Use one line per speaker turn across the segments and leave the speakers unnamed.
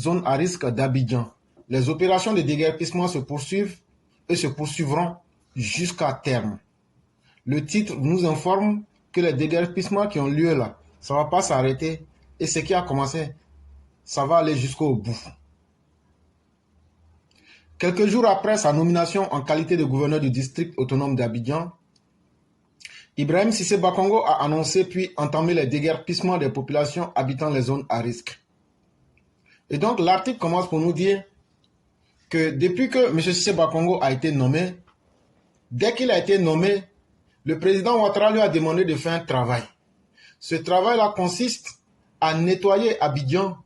zone à risque d'Abidjan. Les opérations de déguerpissement se poursuivent et se poursuivront jusqu'à terme. Le titre nous informe que les déguerpissements qui ont lieu là, ça ne va pas s'arrêter et ce qui a commencé, ça va aller jusqu'au bout. Quelques jours après sa nomination en qualité de gouverneur du district autonome d'Abidjan, Ibrahim Cissé Bakongo a annoncé puis entamé les déguerpissements des populations habitant les zones à risque. Et donc l'article commence pour nous dire que depuis que M. Cissé Bakongo a été nommé, dès qu'il a été nommé, le président Ouattara lui a demandé de faire un travail. Ce travail-là consiste à nettoyer Abidjan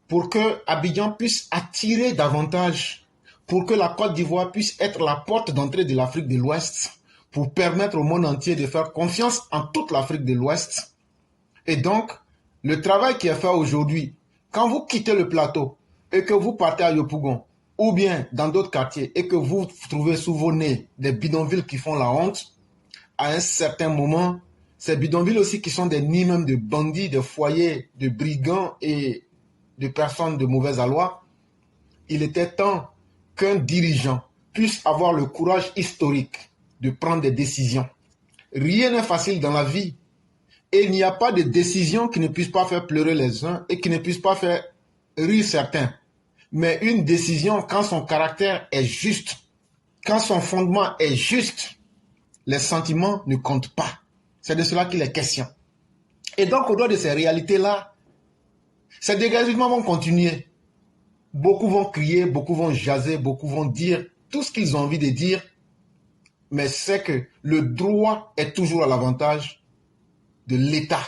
pour que Abidjan puisse attirer davantage, pour que la Côte d'Ivoire puisse être la porte d'entrée de l'Afrique de l'Ouest, pour permettre au monde entier de faire confiance en toute l'Afrique de l'Ouest. Et donc, le travail qui est fait aujourd'hui, quand vous quittez le plateau et que vous partez à Yopougon, ou bien dans d'autres quartiers, et que vous trouvez sous vos nez des bidonvilles qui font la honte, à un certain moment, ces bidonvilles aussi qui sont des nids même de bandits, de foyers, de brigands et de personnes de mauvaise aloi, il était temps qu'un dirigeant puisse avoir le courage historique de prendre des décisions. Rien n'est facile dans la vie et il n'y a pas de décision qui ne puisse pas faire pleurer les uns et qui ne puisse pas faire rire certains. Mais une décision, quand son caractère est juste, quand son fondement est juste, les sentiments ne comptent pas. C'est de cela qu'il est question. Et donc, au-delà de ces réalités-là, ces dégagements vont continuer. Beaucoup vont crier, beaucoup vont jaser, beaucoup vont dire tout ce qu'ils ont envie de dire, mais c'est que le droit est toujours à l'avantage de l'État.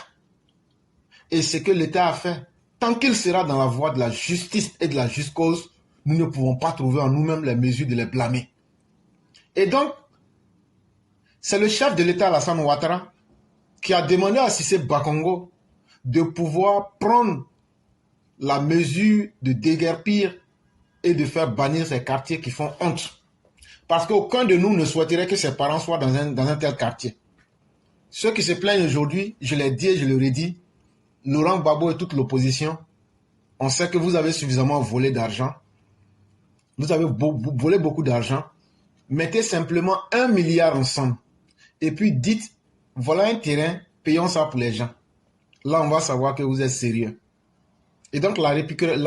Et ce que l'État a fait, tant qu'il sera dans la voie de la justice et de la juste cause, nous ne pouvons pas trouver en nous-mêmes les mesures de les blâmer. Et donc, c'est le chef de l'État, Alassane Ouattara, qui a demandé à Cissé Bakongo de pouvoir prendre la mesure de déguerpir et de faire bannir ces quartiers qui font honte. Parce qu'aucun de nous ne souhaiterait que ses parents soient dans un tel quartier. Ceux qui se plaignent aujourd'hui, je l'ai dit et je le redis, Laurent Gbagbo et toute l'opposition, on sait que vous avez suffisamment volé d'argent. Vous avez volé beaucoup d'argent. Mettez simplement 1 milliard ensemble. Et puis dites, voilà un terrain, payons ça pour les gens. Là, on va savoir que vous êtes sérieux. Et donc, la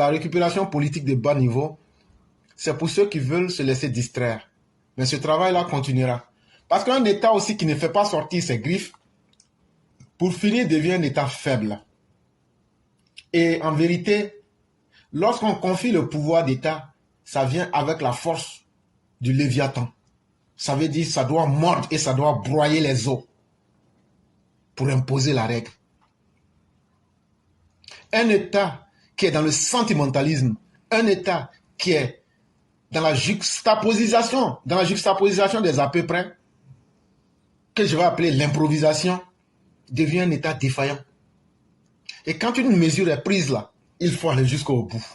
récupération politique de bas niveau, c'est pour ceux qui veulent se laisser distraire. Mais ce travail-là continuera. Parce qu'un État aussi qui ne fait pas sortir ses griffes, pour finir, devient un État faible. Et en vérité, lorsqu'on confie le pouvoir d'État, ça vient avec la force du Léviathan. Ça veut dire que ça doit mordre et ça doit broyer les os pour imposer la règle. Un État qui est dans le sentimentalisme, un État qui est dans la juxtaposition des à peu près, que je vais appeler l'improvisation, devient un État défaillant. Et quand une mesure est prise là, il faut aller jusqu'au bout.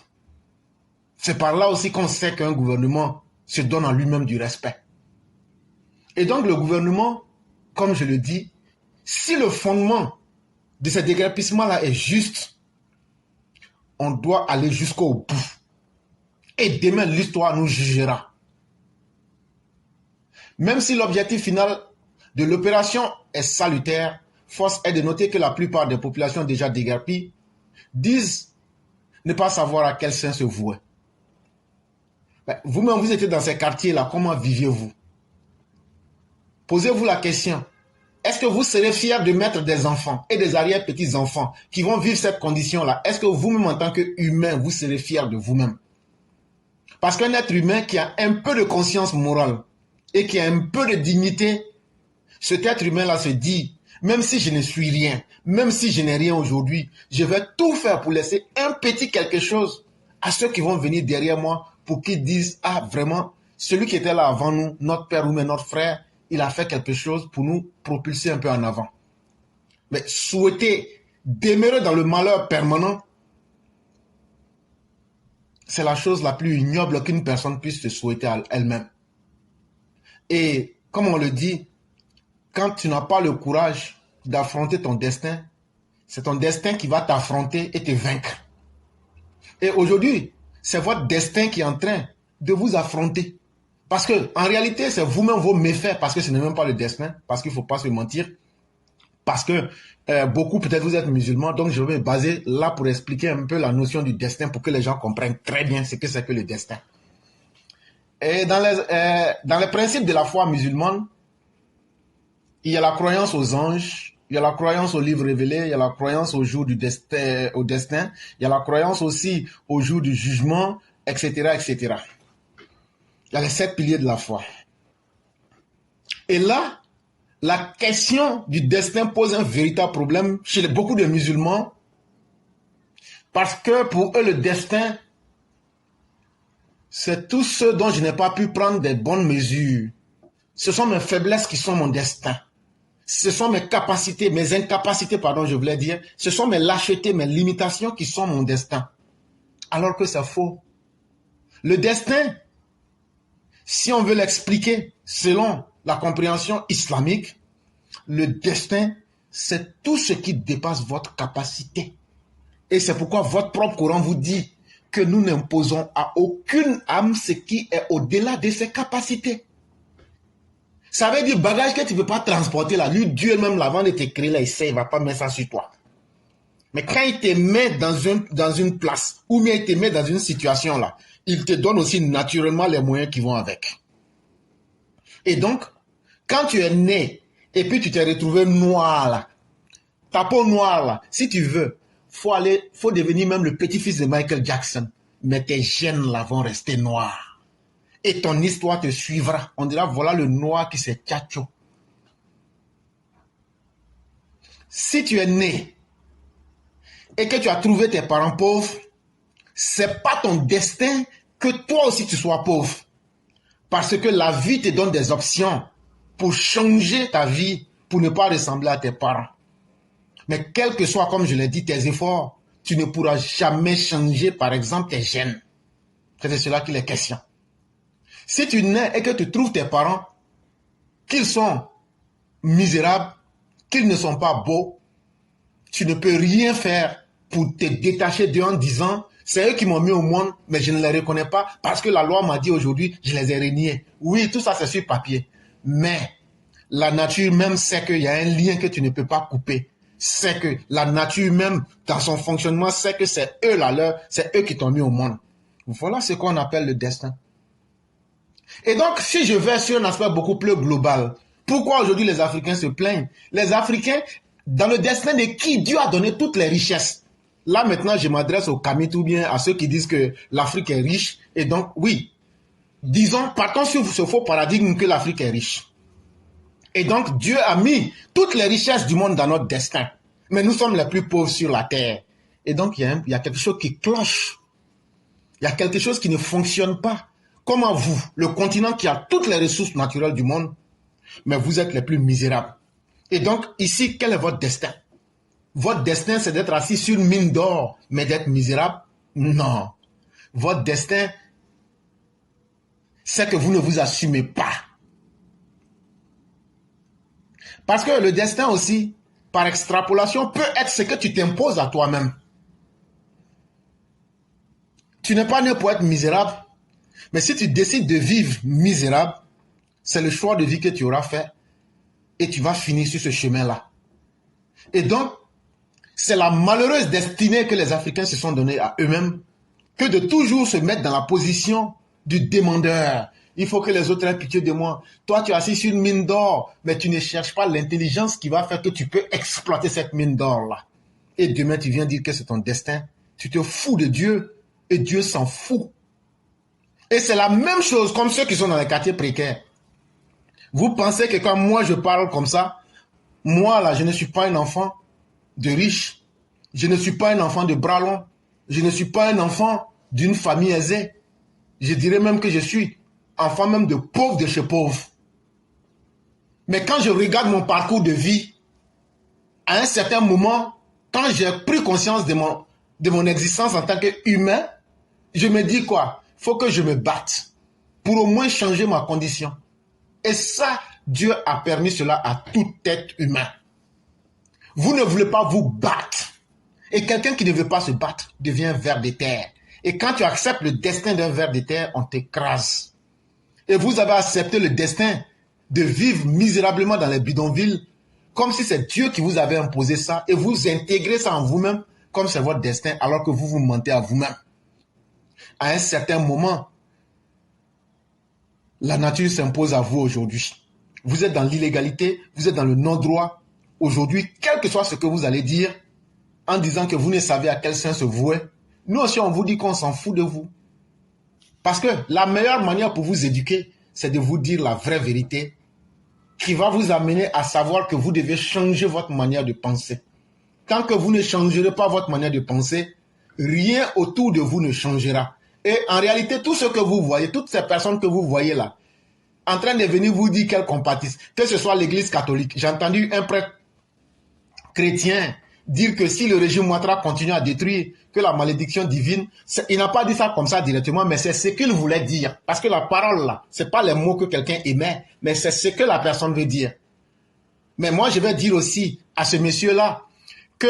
C'est par là aussi qu'on sait qu'un gouvernement se donne en lui-même du respect. Et donc le gouvernement, comme je le dis, si le fondement de ce déguerpissement-là est juste, on doit aller jusqu'au bout. Et demain, l'histoire nous jugera. Même si l'objectif final de l'opération est salutaire, force est de noter que la plupart des populations déjà déguerpies disent ne pas savoir à quel sein se vouer. Vous-même, vous étiez dans ces quartiers-là, comment viviez-vous? Posez-vous la question. Est-ce que vous serez fiers de mettre des enfants et des arrière-petits-enfants qui vont vivre cette condition-là? Est-ce que vous-même, en tant qu'humain, vous serez fiers de vous-même? Parce qu'un être humain qui a un peu de conscience morale et qui a un peu de dignité, cet être humain-là se dit, même si je ne suis rien, même si je n'ai rien aujourd'hui, je vais tout faire pour laisser un petit quelque chose à ceux qui vont venir derrière moi pour qu'ils disent, ah vraiment, celui qui était là avant nous, notre père ou même notre frère, il a fait quelque chose pour nous propulser un peu en avant. Mais souhaiter demeurer dans le malheur permanent, c'est la chose la plus ignoble qu'une personne puisse se souhaiter à elle-même. Et comme on le dit, quand tu n'as pas le courage d'affronter ton destin, c'est ton destin qui va t'affronter et te vaincre. Et aujourd'hui, c'est votre destin qui est en train de vous affronter. Parce que en réalité, c'est vous-même vos méfaits, parce que ce n'est même pas le destin, parce qu'il ne faut pas se mentir. Parce que beaucoup, peut-être vous êtes musulmans, donc je vais me baser là pour expliquer un peu la notion du destin pour que les gens comprennent très bien ce que c'est que le destin. Et dans les principes de la foi musulmane, il y a la croyance aux anges, il y a la croyance aux livres révélés, il y a la croyance au jour du destin, il y a la croyance aussi au jour du jugement, etc., etc. Il y a les 7 piliers de la foi. Et là, la question du destin pose un véritable problème chez beaucoup de musulmans parce que pour eux, le destin, c'est tout ce dont je n'ai pas pu prendre des bonnes mesures. Ce sont mes faiblesses qui sont mon destin. Ce sont mes capacités, mes incapacités, pardon, je voulais dire. Ce sont mes lâchetés, mes limitations qui sont mon destin. Alors que c'est faux. Le destin, si on veut l'expliquer selon la compréhension islamique, le destin, c'est tout ce qui dépasse votre capacité. Et c'est pourquoi votre propre Coran vous dit que nous n'imposons à aucune âme ce qui est au-delà de ses capacités. Ça veut dire bagage que tu ne peux pas transporter là. Lui, Dieu même, avant de te créer là, il ne va pas mettre ça sur toi. Mais quand il te met dans une place, ou bien il te met dans une situation là, il te donne aussi naturellement les moyens qui vont avec. Et donc, quand tu es né, et puis tu t'es retrouvé noir là, ta peau noire là, si tu veux, faut devenir même le petit-fils de Michael Jackson. Mais tes gènes là vont rester noirs. Et ton histoire te suivra. On dira, voilà le noir qui s'est tchatcho. Si tu es né et que tu as trouvé tes parents pauvres, c'est pas ton destin que toi aussi tu sois pauvre. Parce que la vie te donne des options pour changer ta vie, pour ne pas ressembler à tes parents. Mais quel que soit, comme je l'ai dit, tes efforts, tu ne pourras jamais changer, par exemple, tes gènes. C'est de cela qu'il est question. Si tu nais et que tu trouves tes parents, qu'ils sont misérables, qu'ils ne sont pas beaux, tu ne peux rien faire pour te détacher d'eux en disant « c'est eux qui m'ont mis au monde, mais je ne les reconnais pas parce que la loi m'a dit aujourd'hui, je les ai reniés. » Oui, tout ça c'est sur papier. Mais la nature même sait qu'il y a un lien que tu ne peux pas couper. C'est que la nature même, dans son fonctionnement, sait que c'est eux c'est eux qui t'ont mis au monde. Voilà ce qu'on appelle le destin. Et donc, si je vais sur un aspect beaucoup plus global, pourquoi aujourd'hui les Africains se plaignent? Les Africains, dans le destin de qui Dieu a donné toutes les richesses. Là, maintenant, je m'adresse aux Kamites ou bien à ceux qui disent que l'Afrique est riche. Et donc, oui, disons, partons sur ce faux paradigme que l'Afrique est riche. Et donc, Dieu a mis toutes les richesses du monde dans notre destin. Mais nous sommes les plus pauvres sur la terre. Et donc, il y a quelque chose qui cloche. Il y a quelque chose qui ne fonctionne pas. Comment vous, le continent qui a toutes les ressources naturelles du monde, mais vous êtes les plus misérables. Et donc, ici, quel est votre destin? Votre destin, c'est d'être assis sur une mine d'or, mais d'être misérable? Non. Votre destin, c'est que vous ne vous assumez pas. Parce que le destin aussi, par extrapolation, peut être ce que tu t'imposes à toi-même. Tu n'es pas né pour être misérable. Mais si tu décides de vivre misérable, c'est le choix de vie que tu auras fait et tu vas finir sur ce chemin-là. Et donc, c'est la malheureuse destinée que les Africains se sont donnée à eux-mêmes que de toujours se mettre dans la position du demandeur. Il faut que les autres aient pitié de moi. Toi, tu es assis sur une mine d'or, mais tu ne cherches pas l'intelligence qui va faire que tu peux exploiter cette mine d'or-là. Et demain, tu viens dire que c'est ton destin. Tu te fous de Dieu et Dieu s'en fout. Et c'est la même chose comme ceux qui sont dans les quartiers précaires. Vous pensez que quand moi je parle comme ça, moi là, je ne suis pas un enfant de riche. Je ne suis pas un enfant de bras longs. Je ne suis pas un enfant d'une famille aisée. Je dirais même que je suis enfant même de pauvre de chez pauvre. Mais quand je regarde mon parcours de vie, à un certain moment, quand j'ai pris conscience de mon existence en tant qu'humain, je me dis quoi? Faut que je me batte pour au moins changer ma condition. Et ça, Dieu a permis cela à tout être humain. Vous ne voulez pas vous battre. Et quelqu'un qui ne veut pas se battre devient ver de terre. Et quand tu acceptes le destin d'un ver de terre, on t'écrase. Et vous avez accepté le destin de vivre misérablement dans les bidonvilles, comme si c'est Dieu qui vous avait imposé ça, et vous intégrez ça en vous-même, comme c'est votre destin, alors que vous vous mentez à vous-même. À un certain moment, la nature s'impose à vous aujourd'hui. Vous êtes dans l'illégalité, vous êtes dans le non-droit. Aujourd'hui, quel que soit ce que vous allez dire, en disant que vous ne savez à quel sein se vouer, nous aussi on vous dit qu'on s'en fout de vous. Parce que la meilleure manière pour vous éduquer, c'est de vous dire la vraie vérité qui va vous amener à savoir que vous devez changer votre manière de penser. Tant que vous ne changerez pas votre manière de penser, rien autour de vous ne changera. Et en réalité, tout ce que vous voyez, toutes ces personnes que vous voyez là, en train de venir vous dire qu'elles compatissent, que ce soit l'église catholique. J'ai entendu un prêtre chrétien dire que si le régime Ouattara continue à détruire, que la malédiction divine, il n'a pas dit ça comme ça directement, mais c'est ce qu'il voulait dire. Parce que la parole là, ce n'est pas les mots que quelqu'un émet, mais c'est ce que la personne veut dire. Mais moi, je vais dire aussi à ce monsieur-là que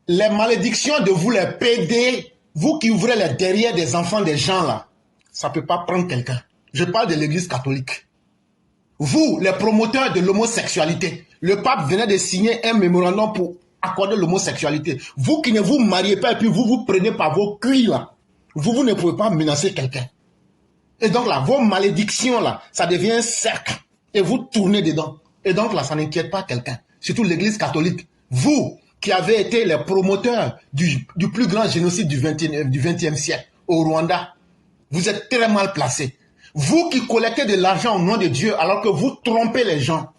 les malédictions de vous les PD, vous qui ouvrez les derrière des enfants des gens là, ça ne peut pas prendre quelqu'un. Je parle de l'église catholique. Vous, les promoteurs de l'homosexualité, le pape venait de signer un mémorandum pour accorder l'homosexualité. Vous qui ne vous mariez pas et puis vous vous prenez par vos cuits là, vous ne pouvez pas menacer quelqu'un. Et donc là, vos malédictions là, ça devient un cercle et vous tournez dedans. Et donc là, ça n'inquiète pas quelqu'un, surtout l'église catholique. Vous qui avez été les promoteurs du plus grand génocide du 20e siècle au Rwanda, vous êtes très mal placés. Vous qui collectez de l'argent au nom de Dieu alors que vous trompez les gens.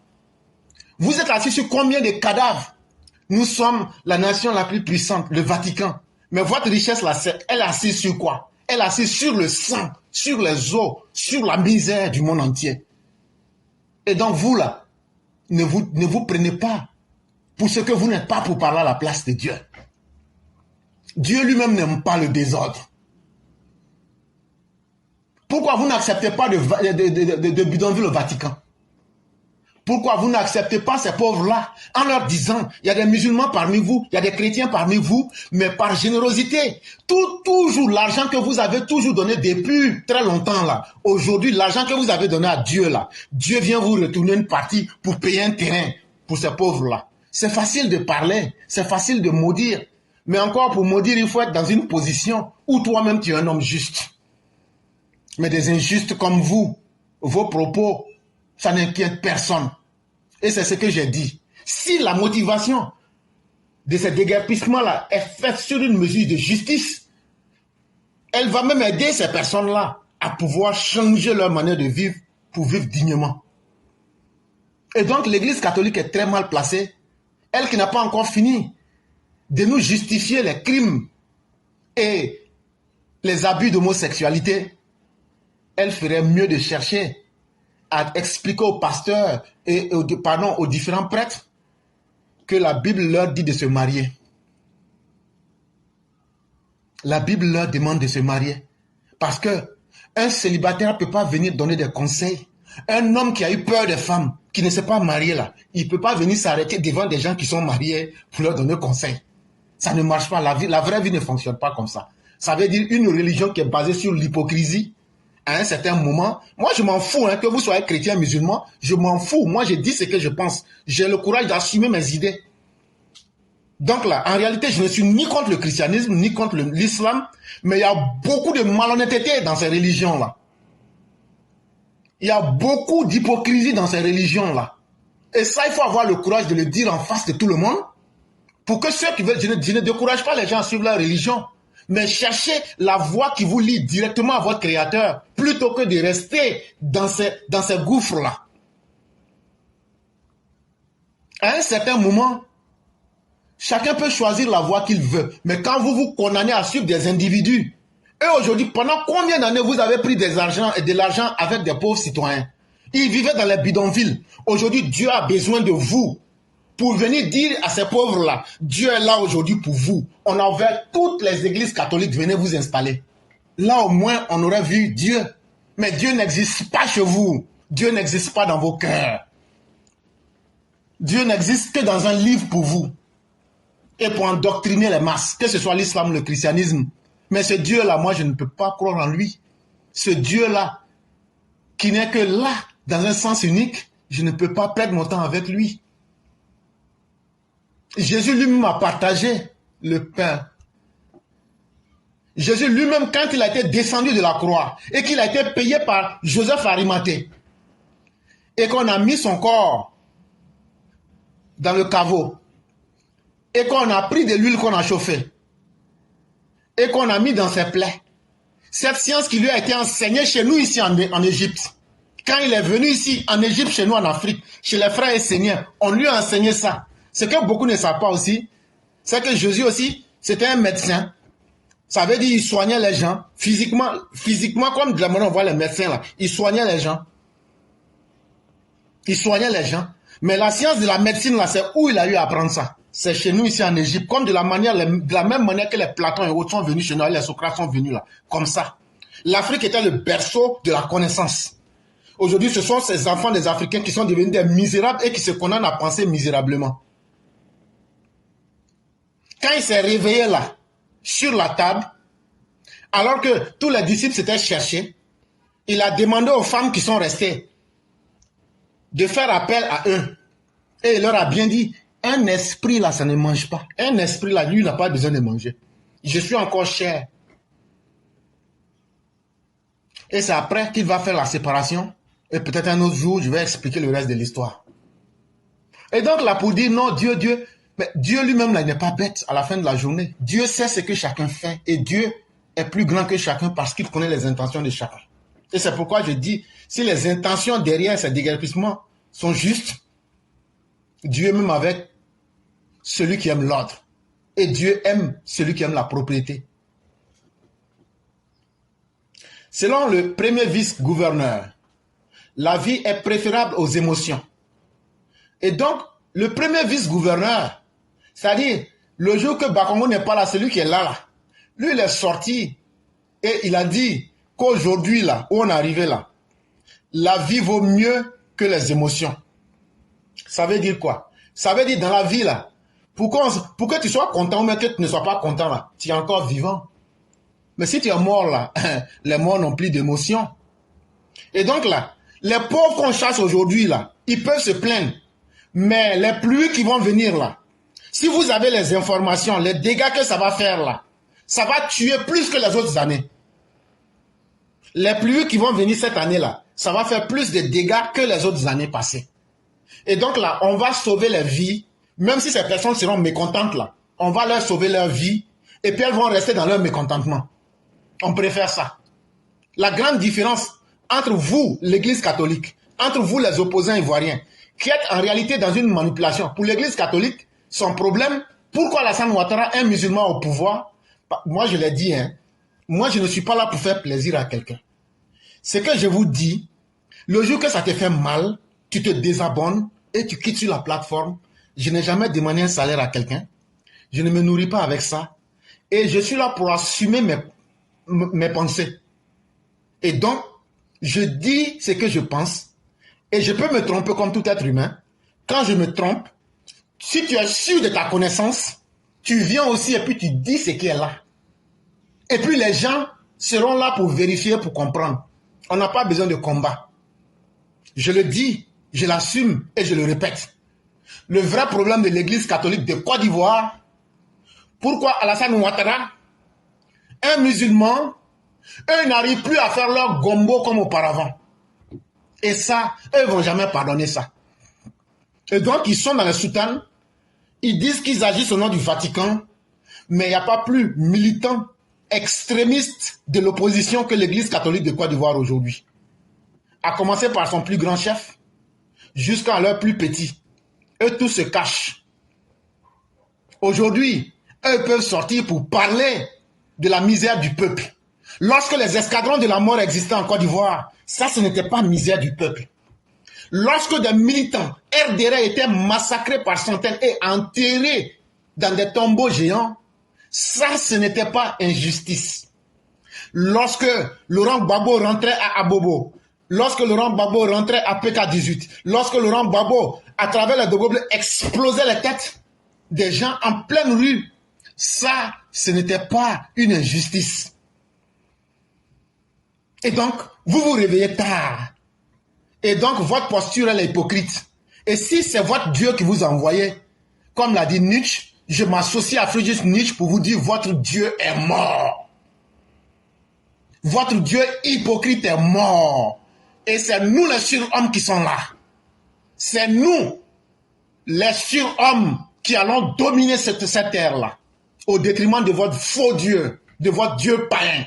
Vous êtes assis sur combien de cadavres? Nous sommes la nation la plus puissante, le Vatican. Mais votre richesse là, elle est assise sur quoi? Elle est assise sur le sang, sur les os, sur la misère du monde entier. Et donc vous là, ne vous prenez pas pour ce que vous n'êtes pas pour parler à la place de Dieu. Dieu lui-même n'aime pas le désordre. Pourquoi vous n'acceptez pas de bidonville au Vatican? Pourquoi vous n'acceptez pas ces pauvres-là en leur disant, il y a des musulmans parmi vous, il y a des chrétiens parmi vous, mais par générosité, toujours l'argent que vous avez toujours donné depuis très longtemps là, aujourd'hui l'argent que vous avez donné à Dieu là, Dieu vient vous retourner une partie pour payer un terrain pour ces pauvres-là. C'est facile de parler, c'est facile de maudire, mais encore pour maudire, il faut être dans une position où toi-même tu es un homme juste. Mais des injustes comme vous, vos propos, ça n'inquiète personne. Et c'est ce que j'ai dit. Si la motivation de ce déguerpissement-là est faite sur une mesure de justice, elle va même aider ces personnes-là à pouvoir changer leur manière de vivre pour vivre dignement. Et donc l'église catholique est très mal placée. Elle qui n'a pas encore fini de nous justifier les crimes et les abus d'homosexualité, elle ferait mieux de chercher à expliquer aux pasteurs et aux différents prêtres que la Bible leur dit de se marier. La Bible leur demande de se marier. Parce que un célibataire ne peut pas venir donner des conseils. Un homme qui a eu peur des femmes, qui ne s'est pas marié là, il ne peut pas venir s'arrêter devant des gens qui sont mariés pour leur donner conseil. Ça ne marche pas. La vraie vie ne fonctionne pas comme ça. Ça veut dire une religion qui est basée sur l'hypocrisie. À un certain moment, moi je m'en fous que vous soyez chrétien, musulman, je m'en fous. Moi je dis ce que je pense. J'ai le courage d'assumer mes idées. Donc là, en réalité, je ne suis ni contre le christianisme, ni contre l'islam, mais il y a beaucoup de malhonnêteté dans ces religions-là. Il y a beaucoup d'hypocrisie dans ces religions-là. Et ça, il faut avoir le courage de le dire en face de tout le monde, pour que ceux qui veulent, je ne décourage pas les gens à suivre leur religion, mais cherchez la voie qui vous lie directement à votre Créateur, plutôt que de rester dans ces gouffres-là. À un certain moment, chacun peut choisir la voie qu'il veut, mais quand vous vous condamnez à suivre des individus, et aujourd'hui, pendant combien d'années vous avez pris de l'argent avec des pauvres citoyens? Ils vivaient dans les bidonvilles. Aujourd'hui, Dieu a besoin de vous pour venir dire à ces pauvres-là, Dieu est là aujourd'hui pour vous. On a ouvert toutes les églises catholiques, venez vous installer. Là au moins, on aurait vu Dieu. Mais Dieu n'existe pas chez vous. Dieu n'existe pas dans vos cœurs. Dieu n'existe que dans un livre pour vous. Et pour endoctriner les masses, que ce soit l'islam ou le christianisme. Mais ce Dieu-là, moi, je ne peux pas croire en lui. Ce Dieu-là, qui n'est que là, dans un sens unique, je ne peux pas perdre mon temps avec lui. Jésus lui-même a partagé le pain. Jésus lui-même, quand il a été descendu de la croix et qu'il a été payé par Joseph Arimathée et qu'on a mis son corps dans le caveau et qu'on a pris de l'huile qu'on a chauffée et qu'on a mis dans ses plaies, cette science qui lui a été enseignée chez nous ici en Égypte, quand il est venu ici en Égypte, chez nous en Afrique, chez les frères et seigneurs, on lui a enseigné ça. Ce que beaucoup ne savent pas aussi, c'est que Jésus aussi, c'était un médecin. Ça veut dire qu'il soignait les gens physiquement comme de la manière on voit les médecins là. Il soignait les gens. Il soignait les gens. Mais la science de la médecine là, c'est où il a eu à apprendre ça. C'est chez nous ici en Égypte. Comme de la même manière que les Platon et autres sont venus chez nous, les Socrates sont venus là. Comme ça. L'Afrique était le berceau de la connaissance. Aujourd'hui, ce sont ces enfants des Africains qui sont devenus des misérables et qui se condamnent à penser misérablement. Quand il s'est réveillé là, sur la table, alors que tous les disciples s'étaient cherchés, il a demandé aux femmes qui sont restées de faire appel à eux. Et il leur a bien dit, un esprit là, ça ne mange pas. Un esprit là, lui, il n'a pas besoin de manger. Je suis encore cher. Et c'est après qu'il va faire la séparation. Et peut-être un autre jour, je vais expliquer le reste de l'histoire. Et donc là, pour dire non, Dieu, mais Dieu lui-même là, il n'est pas bête à la fin de la journée. Dieu sait ce que chacun fait. Et Dieu est plus grand que chacun parce qu'il connaît les intentions de chacun. Et c'est pourquoi je dis, si les intentions derrière ces déguerpissements sont justes, Dieu même avec celui qui aime l'ordre. Et Dieu aime celui qui aime la propriété. Selon le premier vice-gouverneur, la vie est préférable aux émotions. Et donc, le premier vice-gouverneur, c'est-à-dire, le jour que Bakongo n'est pas là, celui qui est là, lui, il est sorti et il a dit qu'aujourd'hui, là, où on est arrivé là, la vie vaut mieux que les émotions. Ça veut dire quoi? Ça veut dire dans la vie, là, pour que tu sois content ou que tu ne sois pas content, là, tu es encore vivant. Mais si tu es mort, là, les morts n'ont plus d'émotions. Et donc, là, les pauvres qu'on chasse aujourd'hui, là, ils peuvent se plaindre. Mais les pluies qui vont venir, là, si vous avez les informations, les dégâts que ça va faire, là, ça va tuer plus que les autres années. Les pluies qui vont venir cette année-là, ça va faire plus de dégâts que les autres années passées. Et donc là, on va sauver les vies, même si ces personnes seront mécontentes là. On va leur sauver leur vie, et puis elles vont rester dans leur mécontentement. On préfère ça. La grande différence entre vous, l'Église catholique, entre vous, les opposants ivoiriens, qui êtes en réalité dans une manipulation. Pour l'Église catholique, son problème, pourquoi Alassane Ouattara, un musulman au pouvoir, moi je l'ai dit, hein, moi je ne suis pas là pour faire plaisir à quelqu'un. C'est que je vous dis, le jour que ça te fait mal, tu te désabonnes et tu quittes sur la plateforme. Je n'ai jamais demandé un salaire à quelqu'un. Je ne me nourris pas avec ça. Et je suis là pour assumer mes pensées. Et donc, je dis ce que je pense. Et je peux me tromper comme tout être humain. Quand je me trompe, si tu es sûr de ta connaissance, tu viens aussi et puis tu dis ce qui est là. Et puis les gens seront là pour vérifier, pour comprendre. On n'a pas besoin de combat. Je le dis, je l'assume et je le répète. Le vrai problème de l'Église catholique de Côte d'Ivoire, pourquoi Alassane Ouattara, un musulman, eux n'arrivent plus à faire leur gombo comme auparavant. Et ça, eux ne vont jamais pardonner ça. Et donc, ils sont dans les soutanes, ils disent qu'ils agissent au nom du Vatican, mais il n'y a pas plus militant, extrémiste de l'opposition que l'Église catholique de Côte d'Ivoire aujourd'hui. À commencer par son plus grand chef, jusqu'à leur plus petit. Eux tous se cachent. Aujourd'hui, eux peuvent sortir pour parler de la misère du peuple. Lorsque les escadrons de la mort existaient en Côte d'Ivoire, ça ce n'était pas misère du peuple. Lorsque des militants RDR étaient massacrés par centaines et enterrés dans des tombeaux géants, ça ce n'était pas injustice. Lorsque Laurent Gbagbo rentrait à Abobo, lorsque Laurent Gbagbo rentrait à PK18, lorsque Laurent Gbagbo, à travers les Dogoble, explosait les têtes des gens en pleine rue, ça, ce n'était pas une injustice. Et donc, vous vous réveillez tard. Et donc, votre posture, elle est hypocrite. Et si c'est votre Dieu qui vous a envoyé, comme l'a dit Nietzsche, je m'associe à Friedrich Nietzsche pour vous dire, votre Dieu est mort. Votre Dieu hypocrite est mort. Et c'est nous les surhommes qui sont là. C'est nous, les surhommes, qui allons dominer cette terre-là, au détriment de votre faux Dieu, de votre Dieu païen.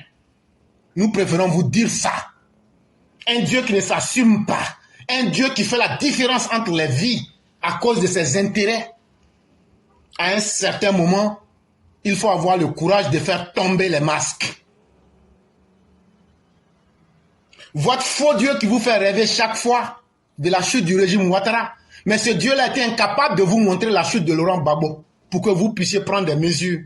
Nous préférons vous dire ça. Un Dieu qui ne s'assume pas. Un Dieu qui fait la différence entre les vies à cause de ses intérêts. À un certain moment, il faut avoir le courage de faire tomber les masques. Votre faux Dieu qui vous fait rêver chaque fois de la chute du régime Ouattara. Mais ce Dieu-là a été incapable de vous montrer la chute de Laurent Gbagbo pour que vous puissiez prendre des mesures.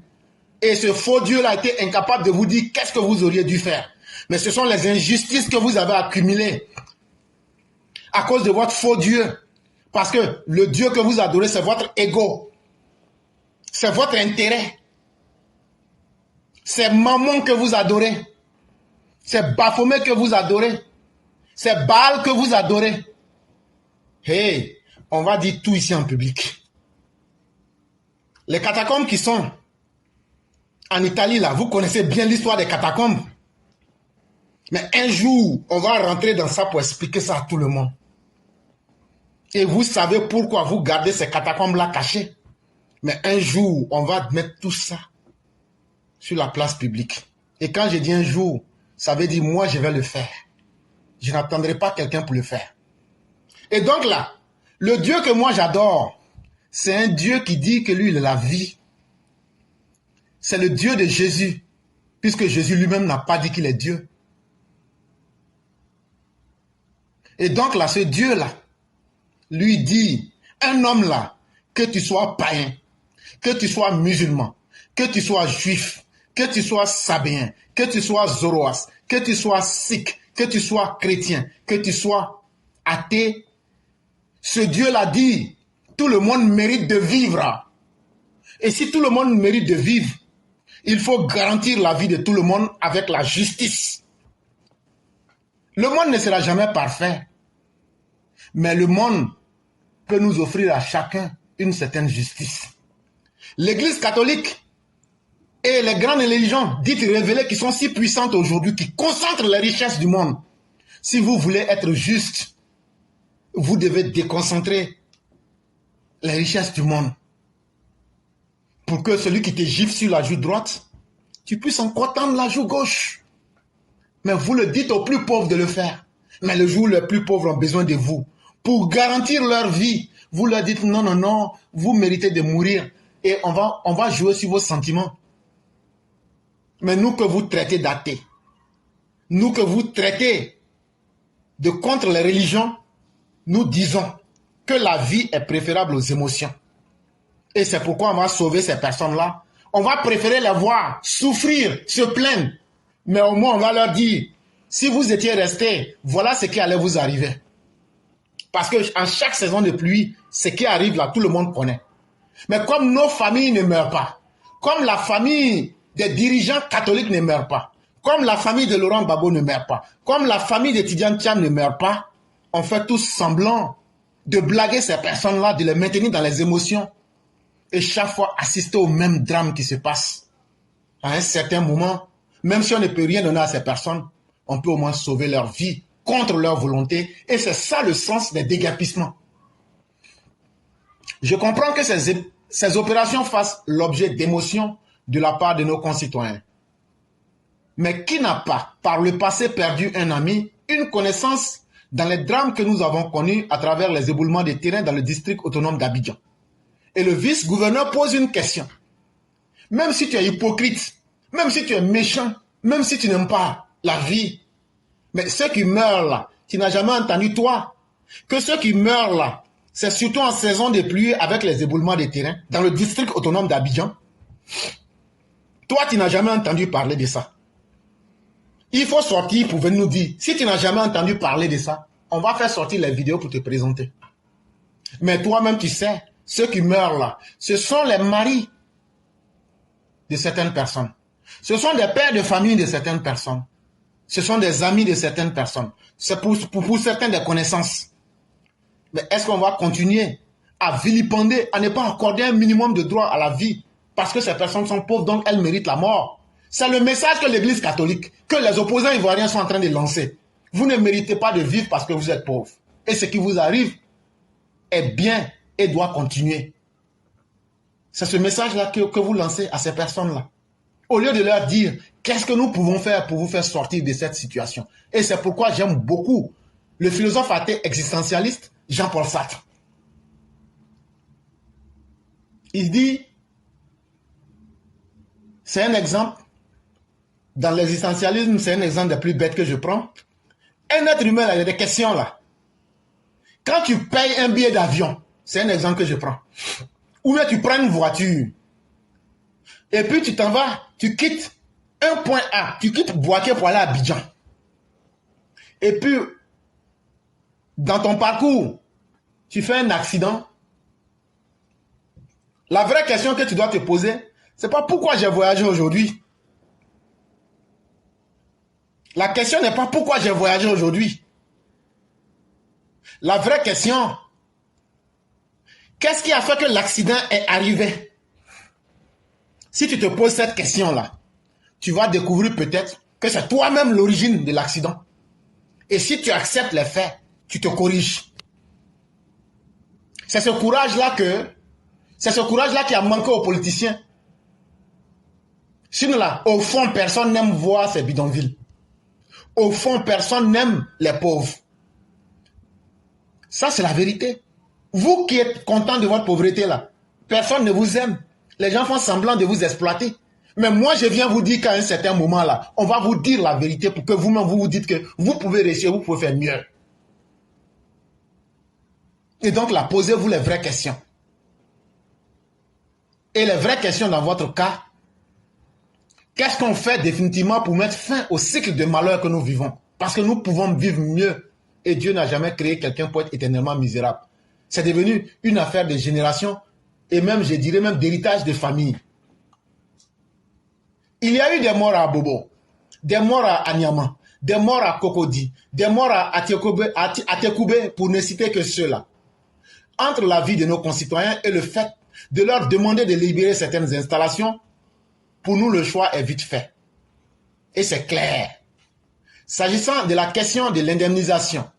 Et ce faux Dieu-là a été incapable de vous dire qu'est-ce que vous auriez dû faire. Mais ce sont les injustices que vous avez accumulées à cause de votre faux Dieu. Parce que le Dieu que vous adorez, c'est votre ego. C'est votre intérêt. C'est Mammon que vous adorez. C'est Baphomet que vous adorez. C'est Baal que vous adorez. Hey, on va dire tout ici en public. Les catacombes qui sont en Italie, là, vous connaissez bien l'histoire des catacombes. Mais un jour, on va rentrer dans ça pour expliquer ça à tout le monde. Et vous savez pourquoi vous gardez ces catacombes-là cachées. Mais un jour, on va mettre tout ça sur la place publique. Et quand je dis un jour, ça veut dire moi, je vais le faire. Je n'attendrai pas quelqu'un pour le faire. Et donc là, le Dieu que moi j'adore, c'est un Dieu qui dit que lui, il est la vie. C'est le Dieu de Jésus, puisque Jésus lui-même n'a pas dit qu'il est Dieu. Et donc là, ce Dieu-là, lui dit, un homme là, que tu sois païen, que tu sois musulman, que tu sois juif, que tu sois sabéen, que tu sois zoroastre, que tu sois sikh, que tu sois chrétien, que tu sois athée, ce Dieu-là dit, tout le monde mérite de vivre. Et si tout le monde mérite de vivre, il faut garantir la vie de tout le monde avec la justice. Le monde ne sera jamais parfait, mais le monde peut nous offrir à chacun une certaine justice. L'Église catholique et les grandes religions dites révélées qui sont si puissantes aujourd'hui, qui concentrent les richesses du monde. Si vous voulez être juste, vous devez déconcentrer les richesses du monde. Pour que celui qui te gifle sur la joue droite, tu puisses encore tendre la joue gauche. Mais vous le dites aux plus pauvres de le faire. Mais le jour où les plus pauvres ont besoin de vous, pour garantir leur vie, vous leur dites non, non, non, vous méritez de mourir. Et on va jouer sur vos sentiments. Mais nous que vous traitez d'athées, nous que vous traitez de contre les religions, nous disons que la vie est préférable aux émotions. Et c'est pourquoi on va sauver ces personnes-là. On va préférer les voir souffrir, se plaindre. Mais au moins, on va leur dire, si vous étiez restés, voilà ce qui allait vous arriver. Parce qu'en chaque saison de pluie, ce qui arrive là, tout le monde connaît. Mais comme nos familles ne meurent pas, comme la famille des dirigeants catholiques ne meurt pas, comme la famille de Laurent Gbagbo ne meurt pas, comme la famille de Tidjane Thiam ne meurt pas, on fait tous semblant de blaguer ces personnes-là, de les maintenir dans les émotions et chaque fois assister au même drame qui se passe. À un certain moment, même si on ne peut rien donner à ces personnes, on peut au moins sauver leur vie contre leur volonté et c'est ça le sens des déguerpissements. Je comprends que ces opérations fassent l'objet d'émotions de la part de nos concitoyens. Mais qui n'a pas, par le passé, perdu un ami, une connaissance dans les drames que nous avons connus à travers les éboulements de terrain dans le district autonome d'Abidjan? Et le vice-gouverneur pose une question. Même si tu es hypocrite, même si tu es méchant, même si tu n'aimes pas la vie, mais ceux qui meurent là, tu n'as jamais entendu toi que ceux qui meurent là, c'est surtout en saison de pluie avec les éboulements de terrain dans le district autonome d'Abidjan. Toi, tu n'as jamais entendu parler de ça. Il faut sortir pour venir nous dire, si tu n'as jamais entendu parler de ça, on va faire sortir les vidéos pour te présenter. Mais toi-même, tu sais, ceux qui meurent là, ce sont les maris de certaines personnes. Ce sont des pères de famille de certaines personnes. Ce sont des amis de certaines personnes. C'est pour certains des connaissances. Mais est-ce qu'on va continuer à vilipender, à ne pas accorder un minimum de droit à la vie parce que ces personnes sont pauvres, donc elles méritent la mort? C'est le message que l'Église catholique, que les opposants ivoiriens sont en train de lancer. Vous ne méritez pas de vivre parce que vous êtes pauvre. Et ce qui vous arrive est bien et doit continuer. C'est ce message-là que vous lancez à ces personnes-là. Au lieu de leur dire, qu'est-ce que nous pouvons faire pour vous faire sortir de cette situation? Et c'est pourquoi j'aime beaucoup le philosophe athée existentialiste Jean-Paul Sartre. Il dit, c'est un exemple, dans l'existentialisme, c'est un exemple des plus bêtes que je prends. Un être humain, là, il y a des questions là. Quand tu payes un billet d'avion, c'est un exemple que je prends. Ou bien tu prends une voiture, et puis tu t'en vas, tu quittes un point A, tu quittes Boaké pour aller à Abidjan. Et puis, dans ton parcours, tu fais un accident. La vraie question que tu dois te poser, c'est pas pourquoi j'ai voyagé aujourd'hui. La question n'est pas pourquoi j'ai voyagé aujourd'hui. La vraie question, qu'est-ce qui a fait que l'accident est arrivé? Si tu te poses cette question-là, tu vas découvrir peut-être que c'est toi-même l'origine de l'accident. Et si tu acceptes les faits, tu te corriges. C'est ce courage-là qui a manqué aux politiciens. Sinon là, au fond, personne n'aime voir ces bidonvilles. Au fond, personne n'aime les pauvres. Ça, c'est la vérité. Vous qui êtes content de votre pauvreté là, personne ne vous aime. Les gens font semblant de vous exploiter. Mais moi, je viens vous dire qu'à un certain moment là, on va vous dire la vérité pour que vous-même vous dites que vous pouvez réussir, vous pouvez faire mieux. Et donc là, posez-vous les vraies questions. Et les vraies questions dans votre cas, qu'est-ce qu'on fait définitivement pour mettre fin au cycle de malheur que nous vivons? Parce que nous pouvons vivre mieux. Et Dieu n'a jamais créé quelqu'un pour être éternellement misérable. C'est devenu une affaire de génération et même, je dirais même, d'héritage de famille. Il y a eu des morts à Bobo, des morts à Anyama, des morts à Cocody, des morts à Atekoubé, pour ne citer que ceux-là. Entre la vie de nos concitoyens et le fait de leur demander de libérer certaines installations, pour nous, le choix est vite fait. Et c'est clair. S'agissant de la question de l'indemnisation,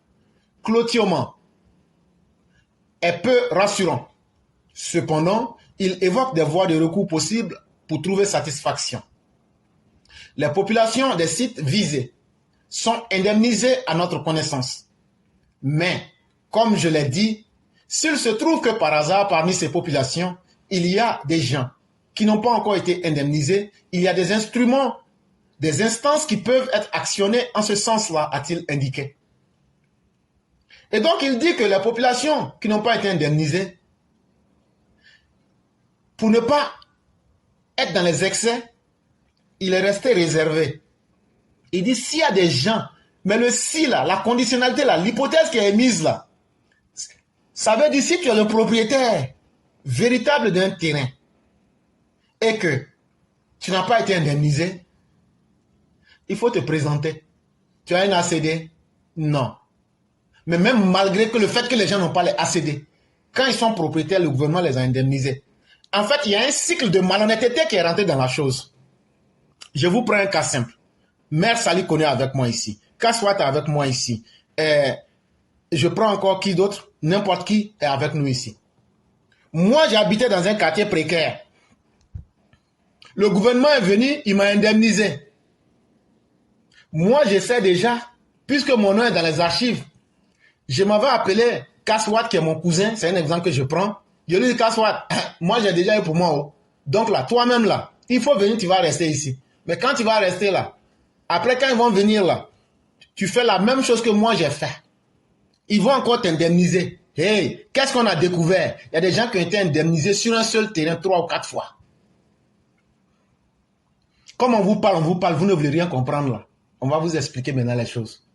Clotioman est peu rassurant. Cependant, il évoque des voies de recours possibles pour trouver satisfaction. Les populations des sites visés sont indemnisées à notre connaissance. Mais, comme je l'ai dit, s'il se trouve que par hasard parmi ces populations, il y a des gens qui n'ont pas encore été indemnisés, il y a des instruments, des instances qui peuvent être actionnées en ce sens-là, a-t-il indiqué. Et donc il dit que les populations qui n'ont pas été indemnisées, pour ne pas être dans les excès, il est resté réservé. Il dit s'il y a des gens, mais le si là, la conditionnalité là, l'hypothèse qui est mise là, ça veut dire si tu es le propriétaire véritable d'un terrain et que tu n'as pas été indemnisé, il faut te présenter. Tu as un ACD? Non. Mais même malgré que le fait que les gens n'ont pas les ACD, quand ils sont propriétaires, le gouvernement les a indemnisés. En fait, il y a un cycle de malhonnêteté qui est rentré dans la chose. Je vous prends un cas simple. Mère Sali connaît avec moi ici. Kaswat est avec moi ici. Je prends encore qui d'autre? N'importe qui est avec nous ici. Moi, j'habitais dans un quartier précaire. Le gouvernement est venu, il m'a indemnisé. Moi, je sais déjà, puisque mon nom est dans les archives, je m'avais appelé Kaswat, qui est mon cousin, c'est un exemple que je prends. Je lui dis, Kaswat, moi j'ai déjà eu pour moi. Oh. Donc là, toi-même là, il faut venir, tu vas rester ici. Mais quand tu vas rester là, après quand ils vont venir là, tu fais la même chose que moi j'ai fait. Ils vont encore t'indemniser. Hey, qu'est-ce qu'on a découvert? Il y a des gens qui ont été indemnisés sur un seul terrain 3 ou 4 fois. Comme on vous parle, vous ne voulez rien comprendre là. On va vous expliquer maintenant les choses.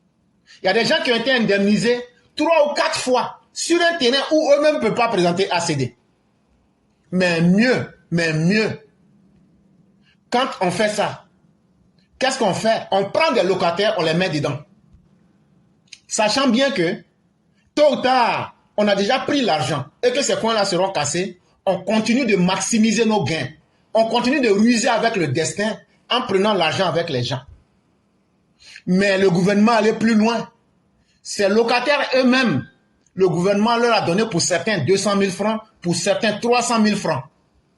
Il y a des gens qui ont été indemnisés 3 ou 4 fois sur un terrain où eux-mêmes ne peuvent pas présenter ACD. Mais mieux, Quand on fait ça, qu'est-ce qu'on fait? On prend des locataires, on les met dedans. Sachant bien que, tôt ou tard, on a déjà pris l'argent et que ces coins-là seront cassés, on continue de maximiser nos gains. On continue de ruser avec le destin en prenant l'argent avec les gens. Mais le gouvernement allait plus loin. Ces locataires eux-mêmes, le gouvernement leur a donné pour certains 200 000 francs, pour certains 300 000 francs.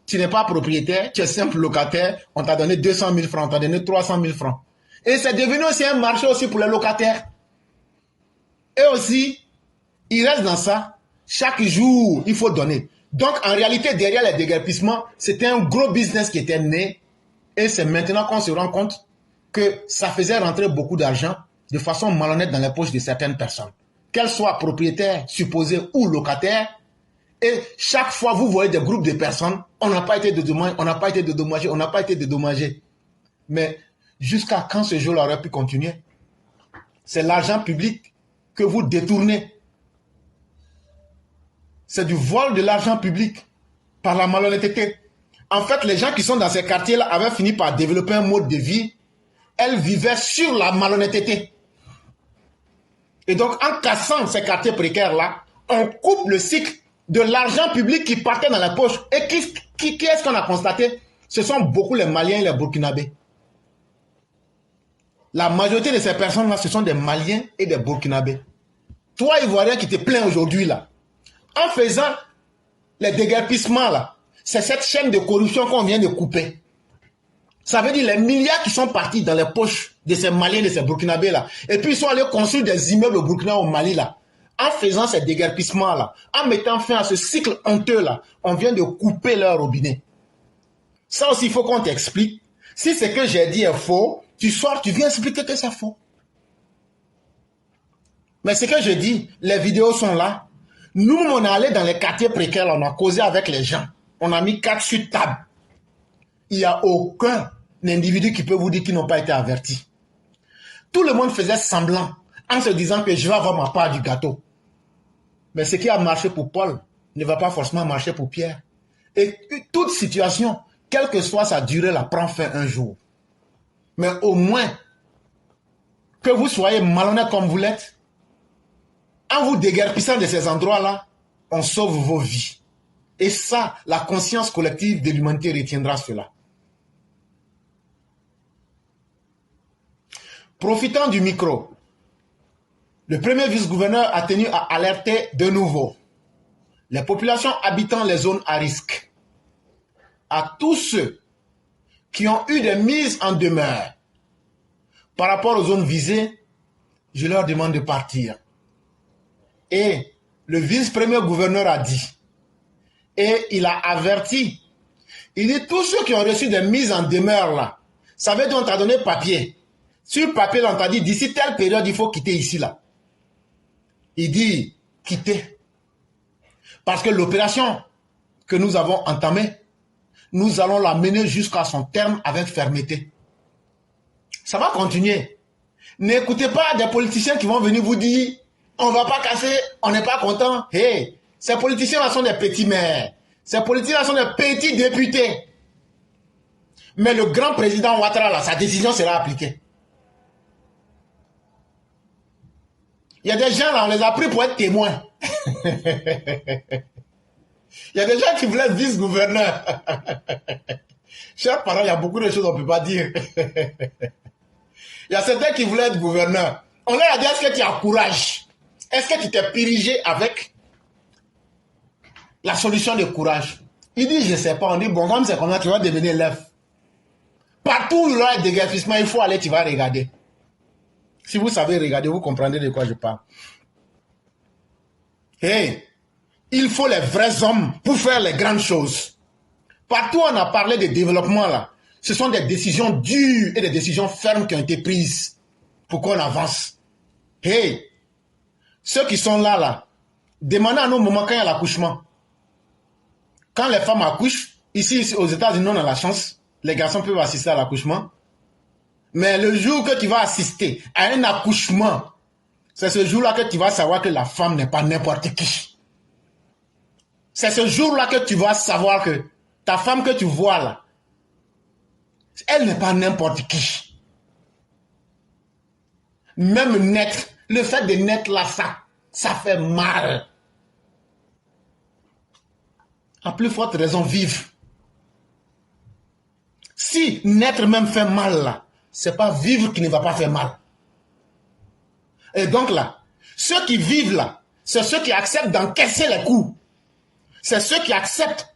Tu n'es pas propriétaire, tu es simple locataire, on t'a donné 200 000 francs, on t'a donné 300 000 francs. Et c'est devenu aussi un marché aussi pour les locataires. Et aussi, ils restent dans ça. Chaque jour, il faut donner. Donc, en réalité, derrière les déguerpissements, c'était un gros business qui était né. Et c'est maintenant qu'on se rend compte que ça faisait rentrer beaucoup d'argent de façon malhonnête dans les poches de certaines personnes. Qu'elles soient propriétaires, supposés ou locataires. Et chaque fois, vous voyez des groupes de personnes, on n'a pas été dédommagé, on n'a pas été dédommagé, on n'a pas été dédommagé. Mais jusqu'à quand ce jour-là aurait pu continuer? C'est l'argent public que vous détournez. C'est du vol de l'argent public par la malhonnêteté. En fait, les gens qui sont dans ces quartiers-là avaient fini par développer un mode de vie. Elles vivaient sur la malhonnêteté. Et donc, en cassant ces quartiers précaires-là, on coupe le cycle de l'argent public qui partait dans la poche. Et qui est-ce qu'on a constaté? Ce sont beaucoup les Maliens et les Burkinabés. La majorité de ces personnes-là, ce sont des Maliens et des Burkinabés. Toi, Ivoirien, qui te plains aujourd'hui, là, en faisant les déguerpissements, là, c'est cette chaîne de corruption qu'on vient de couper. Ça veut dire les milliards qui sont partis dans les poches de ces Maliens et de ces Burkinabés, là. Et puis, ils sont allés construire des immeubles au Burkina, au Mali, là. En faisant ces déguerpissements-là, en mettant fin à ce cycle honteux-là, on vient de couper leur robinet. Ça aussi, il faut qu'on t'explique. Si ce que j'ai dit est faux, tu sors, tu viens expliquer que c'est faux. Mais ce que je dis, les vidéos sont là. Nous, on est allé dans les quartiers précaires, on a causé avec les gens. On a mis 4 sur table. Il n'y a aucun individu qui peut vous dire qu'ils n'ont pas été avertis. Tout le monde faisait semblant en se disant que je vais avoir ma part du gâteau. Mais ce qui a marché pour Paul ne va pas forcément marcher pour Pierre. Et toute situation, quelle que soit sa durée, la prend fin un jour. Mais au moins, que vous soyez malhonnête comme vous l'êtes, en vous déguerpissant de ces endroits-là, on sauve vos vies. Et ça, la conscience collective de l'humanité retiendra cela. Profitant du micro, le premier vice-gouverneur a tenu à alerter de nouveau les populations habitant les zones à risque. À tous ceux qui ont eu des mises en demeure par rapport aux zones visées, je leur demande de partir. Et le vice-premier gouverneur a dit, et il a averti, il dit tous ceux qui ont reçu des mises en demeure là, ça veut dire on t'a donné papier. Sur papier, on t'a dit d'ici telle période, il faut quitter ici là. Il dit quitter. Parce que l'opération que nous avons entamée, nous allons la mener jusqu'à son terme avec fermeté. Ça va continuer. N'écoutez pas des politiciens qui vont venir vous dire on ne va pas casser, on n'est pas content. Hey, ces politiciens-là sont des petits maires. Ces politiciens-là sont des petits députés. Mais le grand président Ouattara, là, sa décision sera appliquée. Il y a des gens là, on les a pris pour être témoins. Il y a des gens qui voulaient être vice-gouverneur. Chers parents, il y a beaucoup de choses qu'on ne peut pas dire. Il y a certains qui voulaient être gouverneur. On leur a dit, est-ce que tu as courage? Est-ce que tu t'es dirigé avec la solution de courage? Il dit, je ne sais pas. On dit, bon, comme c'est comme ça, tu vas devenir l'œuf. Partout où il y aura des déguerpissements, il faut aller, tu vas regarder. Si vous savez regarder, vous comprendrez de quoi je parle. Hey, il faut les vrais hommes pour faire les grandes choses. Partout où on a parlé de développement là, ce sont des décisions dures et des décisions fermes qui ont été prises pour qu'on avance. Hey, ceux qui sont là, demandez à nos moments quand il y a l'accouchement. Quand les femmes accouchent, ici aux États-Unis, on a la chance, les garçons peuvent assister à l'accouchement. Mais le jour que tu vas assister à un accouchement, c'est ce jour-là que tu vas savoir que la femme n'est pas n'importe qui. C'est ce jour-là que tu vas savoir que ta femme que tu vois là, Elle n'est pas n'importe qui. Même naître, le fait de naître là, ça fait mal. À plus forte raison, vivre. Si naître même fait mal là, c'est pas vivre qui ne va pas faire mal. Et donc là, ceux qui vivent là, c'est ceux qui acceptent d'encaisser les coups. C'est ceux qui acceptent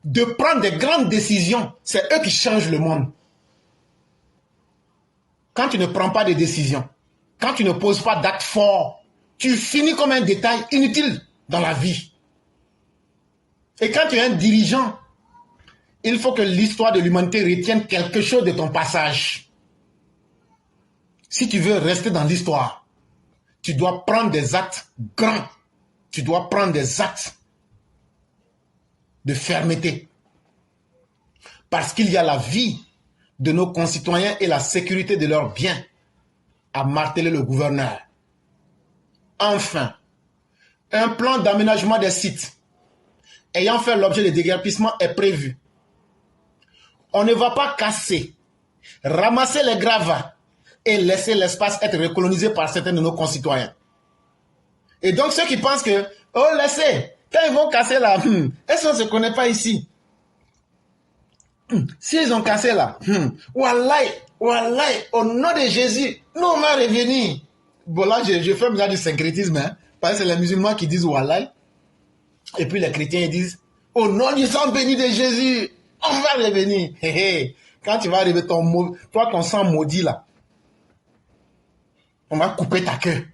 de prendre des grandes décisions. C'est eux qui changent le monde. Quand tu ne prends pas de décisions, quand tu ne poses pas d'actes forts, tu finis comme un détail inutile dans la vie. Et quand tu es un dirigeant, il faut que l'histoire de l'humanité retienne quelque chose de ton passage. Si tu veux rester dans l'histoire, tu dois prendre des actes grands. Tu dois prendre des actes de fermeté. Parce qu'il y a la vie de nos concitoyens et la sécurité de leurs biens, a martelé le gouverneur. Enfin, un plan d'aménagement des sites ayant fait l'objet de déguerpissement est prévu. On ne va pas casser, ramasser les gravats et laisser l'espace être recolonisé par certains de nos concitoyens. Et donc ceux qui pensent que, oh laissez, quand ils vont casser là, est-ce qu'on ne se connaît pas ici? S'ils ont cassé là, wallahi, au nom de Jésus, nous on va revenir. Bon là, je fais bien du syncrétisme, hein, parce que c'est les musulmans qui disent wallahi, et puis les chrétiens ils disent, au nom du sang béni de Jésus, on va revenir. Quand tu vas arriver, ton sang maudit là, on va couper ta queue.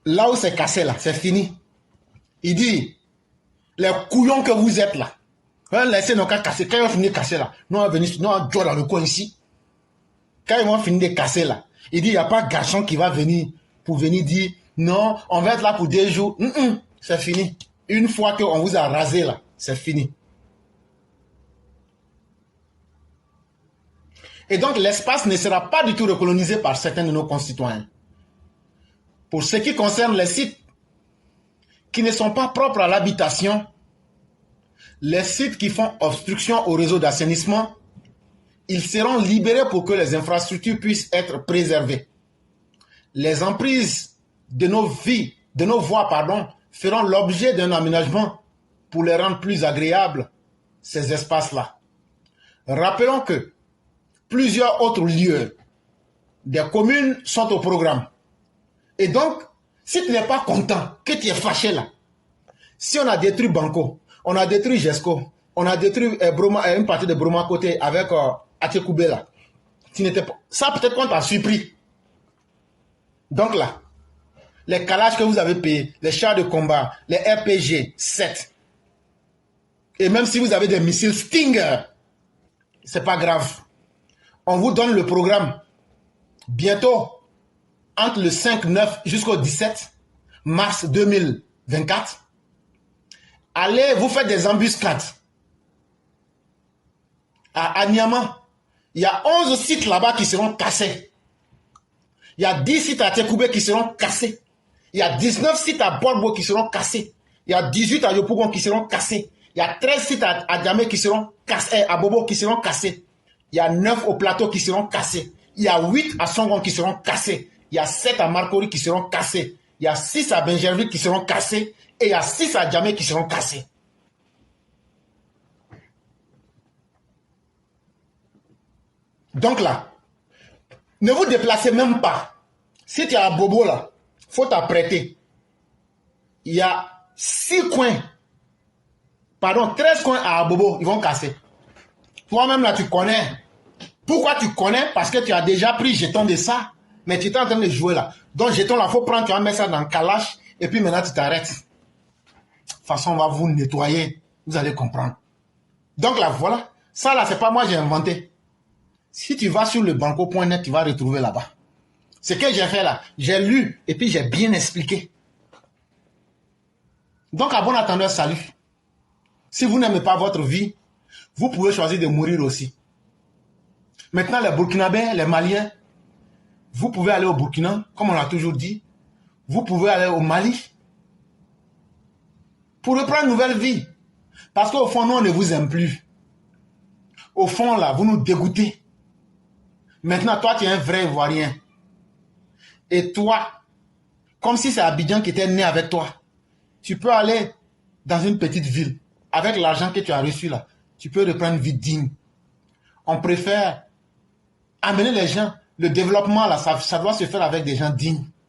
Là où c'est cassé là, c'est fini. Il dit, les couillons que vous êtes là, laissez nos cas casser. Quand ils vont finir de casser là, nous on va venir, nous on va jouer dans le coin ici. Quand ils vont finir de casser là, il dit, il n'y a pas de garçon qui va venir pour venir dire, non, on va être là pour 2 jours. C'est fini. Une fois qu'on vous a rasé là, c'est fini. Et donc l'espace ne sera pas du tout recolonisé par certains de nos concitoyens. Pour ce qui concerne les sites qui ne sont pas propres à l'habitation, les sites qui font obstruction au réseau d'assainissement, ils seront libérés pour que les infrastructures puissent être préservées. Les emprises de nos vies, de nos voies, feront l'objet d'un aménagement pour les rendre plus agréables, ces espaces-là. Rappelons que plusieurs autres lieux des communes sont au programme. Et donc, si tu n'es pas content, que tu es fâché là, si on a détruit Banco, on a détruit Gesco, on a détruit une partie de Broma côté avec Atekoubé là, ça peut-être qu'on t'a surpris. Donc là, les calages que vous avez payés, les chars de combat, les RPG 7, et même si vous avez des missiles Stinger, c'est pas grave. On vous donne le programme. Bientôt, entre le 5-9 jusqu'au 17 mars 2024, allez vous faire des embuscades. À Niamey, il y a 11 sites là-bas qui seront cassés. Il y a 10 sites à Tekoubé qui seront cassés. Il y a 19 sites à Borbo qui seront cassés. Il y a 18 à Yopougon qui seront cassés. Il y a 13 sites à Djamé qui seront cassés, à Bobo qui seront cassés. Il y a 9 au plateau qui seront cassés. Il y a 8 à Songon qui seront cassés. Il y a 7 à Marcory qui seront cassés. Il y a 6 à Benjerville qui seront cassés. Et il y a 6 à Djamé qui seront cassés. Donc là, ne vous déplacez même pas. Si tu es à Bobo là, il faut t'apprêter. Il y a 13 coins à Bobo, ils vont casser. Toi-même là, tu connais. Pourquoi tu connais? Parce que tu as déjà pris jeton de ça. Mais tu es en train de jouer là. Donc jeton là, il faut prendre, tu vas mettre ça dans le calache. Et puis maintenant, tu t'arrêtes. De toute façon, on va vous nettoyer. Vous allez comprendre. Donc là, voilà. Ça là, c'est pas moi, j'ai inventé. Si tu vas sur le banco.net, tu vas retrouver là-bas. Ce que j'ai fait là, j'ai lu et puis j'ai bien expliqué. Donc à bon attendeur, salut. Si vous n'aimez pas votre vie, vous pouvez choisir de mourir aussi. Maintenant, les Burkinabés, les Maliens, vous pouvez aller au Burkina, comme on l'a toujours dit. Vous pouvez aller au Mali pour reprendre une nouvelle vie. Parce qu'au fond, nous, on ne vous aime plus. Au fond, là, vous nous dégoûtez. Maintenant, toi, tu es un vrai Ivoirien. Et toi, comme si c'est Abidjan qui était né avec toi, tu peux aller dans une petite ville. Avec l'argent que tu as reçu là, tu peux reprendre une vie digne. On préfère amener les gens. Le développement, là, ça doit se faire avec des gens dignes.